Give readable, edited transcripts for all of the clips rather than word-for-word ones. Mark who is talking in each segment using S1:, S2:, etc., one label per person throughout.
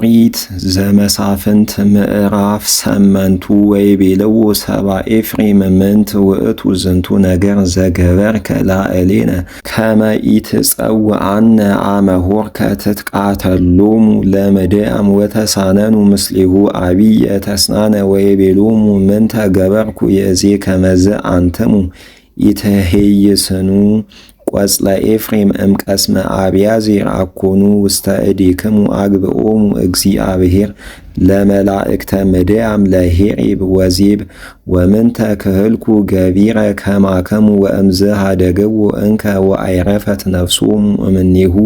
S1: ኦሪት ዘመሳፍንት ምዕራፍ 8 ወይቤልዎ ሰብአ ኤፍሬም ምንት ውእቱ ዝንቱ ነገር ዘገበርከ ላዕሌነ ከመ ኢትጸውዐነ አመ ሆርከ ትትቃተሎሙ ለምድያም ወተሳነኑ ምስሌሁ አቢየ ተስናነ ወይቤሎሙ ምንተ ገበርኩ ይእዜ ከመዝ አንትሙ ኢትሄይስኑ ቆጽለ ኤፍሬም እምቀስመ አብያዜር አኮኑ ውስተ እዴክሙ አግብኦሙ እግዚአብሔር ለመላእክተ ምድያም ለሄሬብ ወዜብ ወምንተ ክህልኩ ገቢረ ከማከሙ ወእምዝ ኀደግዎ እንከ ወአይረፈት ነፍሶሙ እምኔሁ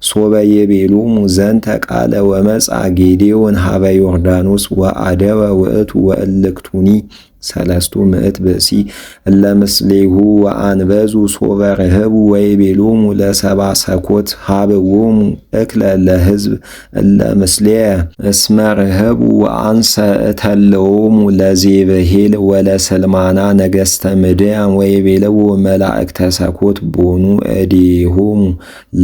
S1: ሶበ ይቤሎሙ ዘንተ ቃለ ወመጽአ ጌዴዎን ኀበ ዮርዳኖስ ወአደወ ውእቱ ወእልክቱኒ 300 ብእሲ እለ ምስሌሁ ወአንበዙ ሶበ ርህቡ ወይቤሎሙ ለሰብአ ሰኮት ሀብዎሙ እክለ ለሕዝብ እለ ምስሌየ እስመ ርህቡ ወአንሰ እተለዎሙ ለዜብሄል ወለስልማና ነገሥተ ምድያም ወይቤልዎ መላእክተ ሰኮት ቦኑ እዴሆሙ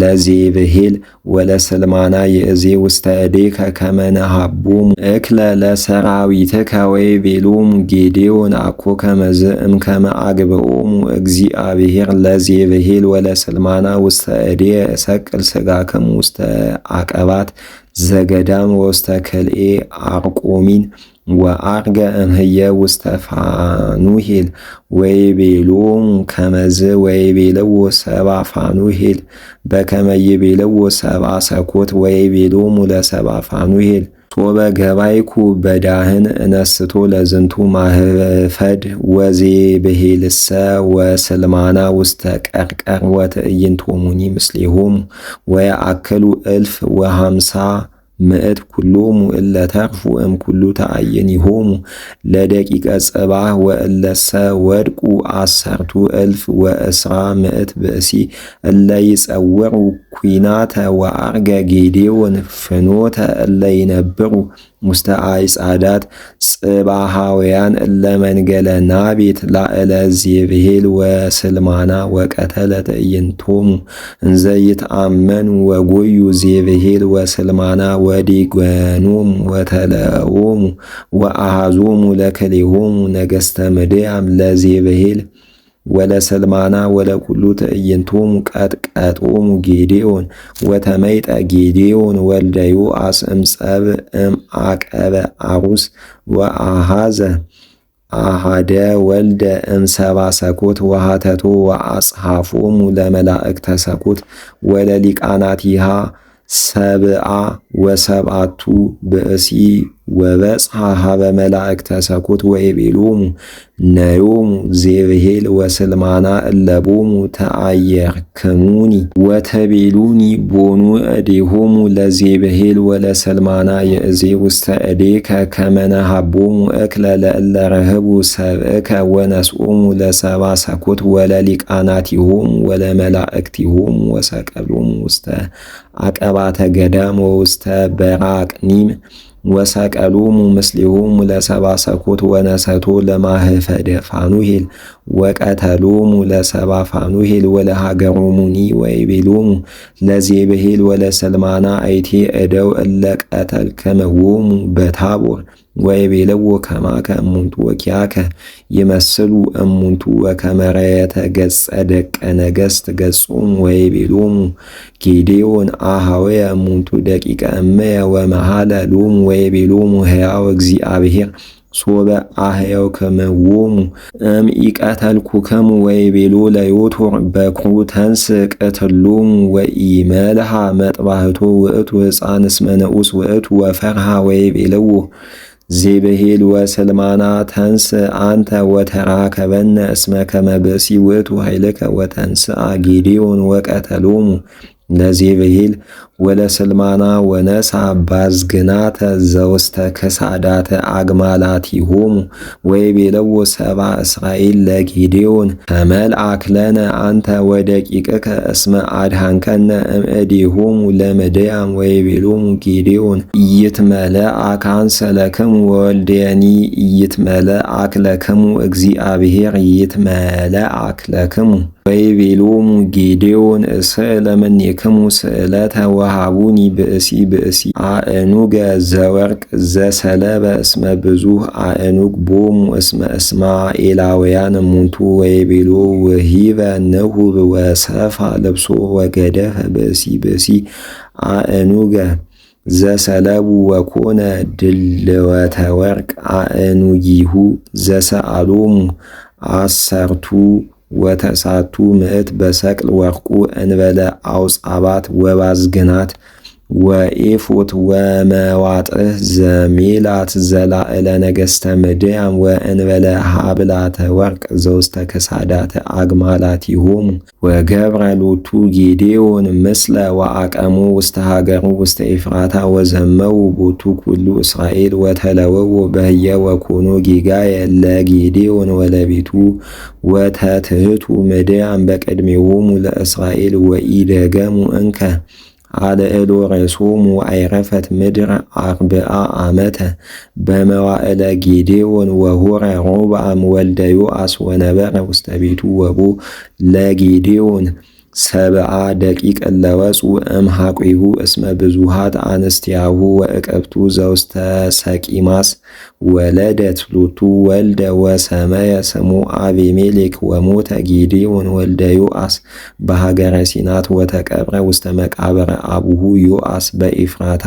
S1: ለዜብሄል ወለስልማና ይእዜ ውስተ እዴከ ከመ ነሃቦሙ እክለ ለሰራዊትከ ወይቤሎሙ ጌዴዎን አኮ ከመዝ እምከመ አግብኦሙ እግዚአብሔር ለዜብሄል ወለስልማና ውስተ እዴየ እሰቅል ሥጋክሙ ውስተ አቀባት ዘገዳም ወውስተ ከልኤ አርቆሚን ወአርገ እምህየ ውስተ ፋኑሄል ወይቤሎሙ ከመዝ ወይቤልዎ ሰብአ ፋኑሄል በከመ ይቤልዎ ሰብአ ሰኮት ወይቤሎሙ ለሰብአ ፋኑሄል ሶበ ገባይኩ በዳህን እነስቶ ለዝንቱ ማህፈድ ወዜብሄልሰ ወስልማና ውስተ ቀርቀር ወትዕይንቶሙኒ ምስሌሆሙ ወየአክሉ 150 ምዕት ኩሎሙ እለ ተርፉ እምኩሉ ተአይኒሆሙ ለደቂቀ ጽባህ ወእለሰ ወድቁ 10,000 ምዕት ብእሲ እለ ይጸውዑ ኩናተ ወአርገ ጌዴዎን ፍኖተ እለ ይነብሩ ውስተ አዕጻዳት ጽባሃውያን እለ መንገለ ናቤት ላዕለ ዜብሄል ወስልማና ወቀተለ ትዕይንቶሙ እንዘ ይትአመኑ ወጎዩ ዜብሄል ወስልማና ወዲጎኖሙ ወተለዎሙ ወአሃዞሙ ለክልኤሆሙ ነገሥተ ምድያም ለዜብሄል ወለስልማና ወለኩሉ ትዕይንቶሙ ቀጥቀጦሙ ጌዴዎን ወተመይጠ ጌዴዎን ወልደ ዮአስ እምጸብ እምአቀበ አሩስ ወአሃዘ አሃደ ወልደ እምሰብአ ሰኮት ወሃተቶ ወአጽሐፎሙ ለመላእክተ ሰኮት ወለሊቃናቲሃ 70 ብእሲ ወበጽሐ ኀበ መላእክተ ሰኮት ወይቤሎሙ ነዮሙ ዜብሄል ወስልማና እለቦሙ ተአየርክሙኒ ወተቤሉኒ ቦኑ እዴሆሙ ለዜብሄል ወለስልማና ይእዜ ውስተ እዴከ ከመ ነሃቦሙ እክለ ለእለ ረህቡ ሰብእከ ወነስኦሙ ለሰብአ ሰኮት ወለሊቃናቲሆሙ ወለመላእክቲሆሙ ወሰቀሎሙ ውስተ አቀባተ ገዳም ወውስተ በራቅኒም ወሰቀሎሙ ምስሌሆሙ ለሰብአ ሰኮት ወነሰቶ ለማህፈደ ፋኑሄል ወቀተሎሙ ለሰብአ ፋኑሄል ወለሃገሮሙኒ ወይቤሎሙ ለዜብሄል ወለስልማና አይቴ እደው እለ ቀተልክምዎሙ በታቦር ወይቤልዎ ከማከ እሙንቱ ወኪያከ ይመስሉ እሙንቱ ወከመ ረየተ ገጸ ደቀ ነገሥት ገጾሙ ወይቤሎሙ ጌዴዎን አኀወየ እሙንቱ ደቂቀ እመየ ወመሃለ ሎሙ ወይቤሎሙ ሕያው እግዚአብሔር ሶበ አህየውክምዎሙ እምኢቀተልኩክሙ ወይቤሎ ለዮቶር በኵሩ ተንሥእ ቅትሎሙ ወኢመልሃ መጥባሕቶ ውእቱ ሕፃን እስመ ንዑስ ውእቱ ወፈርሃ ወይቤልዎ ዜብሄል ወስልማና ተንሥእ አንተ ወተራከበነ እስመ ከመ ብእሲ ውእቱ ኃይልከ ወተንሥአ ጌዴዎን ወቀተሎሙ ለዜብሄል ወለስልማና ወነሳ ባዝግናተ ዘውስተ ከሳዳተ አግማላቲሆሙ ወይቤልዎ ሰብአ እስራኤል ለጌዴዎን ተመልአክ ለነ አንተ ወደቂቅከ እስመ አድኃንከነ እምእዴሆሙ ለምድያም ወይቤሎሙ ጌዴዎን ኢይትመልአክ አንሰ ለክሙ ወወልድየኒ ኢይትመልአክ ለክሙ እግዚአብሔር ኢይትመልአክ ለክሙ ወይቤሎሙ ጌዴዎን እስእ ለምኔክሙ ስእለተ ወሃቡኒ ብእሲ አእኑገ ዘወርቅ ዘሰለበ እስመ ብዙህ አእኑግ ቦሙ እስመ እስማኤላውያን እሙንቱ ወይቤሎ ወሂበ ንሁብ ወሰፋ ልብሶ ወገደፈ ብእሲ አእኑገ ዘሰለቡ ወኮነ ድልወተ ወርቅ አእኑጊሁ ዘሰአሎሙ አሰርቱ ወተሳቱ ምዕት በሰቅል ወርቁ እንበለ አውጻባት ወባዝግናት ወኤፎት ወመዋጥህ ዘሜላት ዘላዕለ ነገሥተ ምድያም ወእንበለ ሃብላተ ወርቅ ዘውስተ ከሳዳተ አግማላቲሆሙ ወገብረ ሎቱ ጌዴዎን ምስለ ወአቀሙ ውስተ ሀገሩ ውስተ ኤፍራታ ወዘመው ቦቱ ኩሉ እስራኤል ወተለወው በህየ ወኮኖ ጌጋየ ለጌዴዎን ወለቤቱ ወተትህቱ ምድያም በቅድሜዎሙ ለእስራኤል ወኢደገሙ እንከ አልዕሎ ርእሶሙ አይረፈት ምድር 40 ዓመተ በመዋዕለ ጌዴዎን ወሆረ ሮብዓም ወልደ ዮአስ ወነበረ ውስተ ቤቱ ወቦ ለጌዴዎን 70 ደቂቅ ለወፁ እምሃቁሁ እስመ ብዙሃት አንስቲያሁ ወእቀብቱ ዘውስተ ሰቂማስ ወለደት ሎቱ ወልደ ወሰመየ ስሙ አቤሜሌክ ወሞተ ጌዴዎን ወልደ ዮአስ በሀገረ ሲናት ወተቀብረ ውስተ መቃብረ አቡሁ ዮአስ በኤፍራታ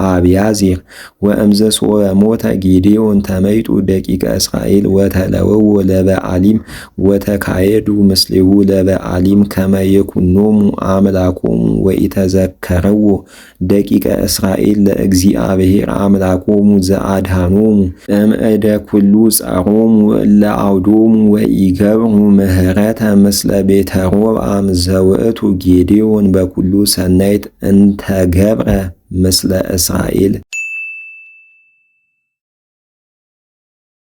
S1: አብያዚር ወእምዘሶ ሞተ ጌዴዎን ተመይጡ ደቂቀ እስራኤል ወተለወው ለበዓሊም ወተካየዱ ምስሌሁ ለበዓሊም ከመ የኩኖሙ አምላኮሙ ወኢተዘከረዎ ደቂቀ እስራኤል ለእግዚአብሔር አምላኮሙ ዘአድኃኖሙ እምእደ ኩሉ ጸሮሙ ለአውዶሙ ወኢገብሩ ምህረተ ምስለ ቤተ ሮብዓም ዘውእቱ ጌዴዎን በኩሉ ሰናይት እንተገብረ ምስለ እስራኤል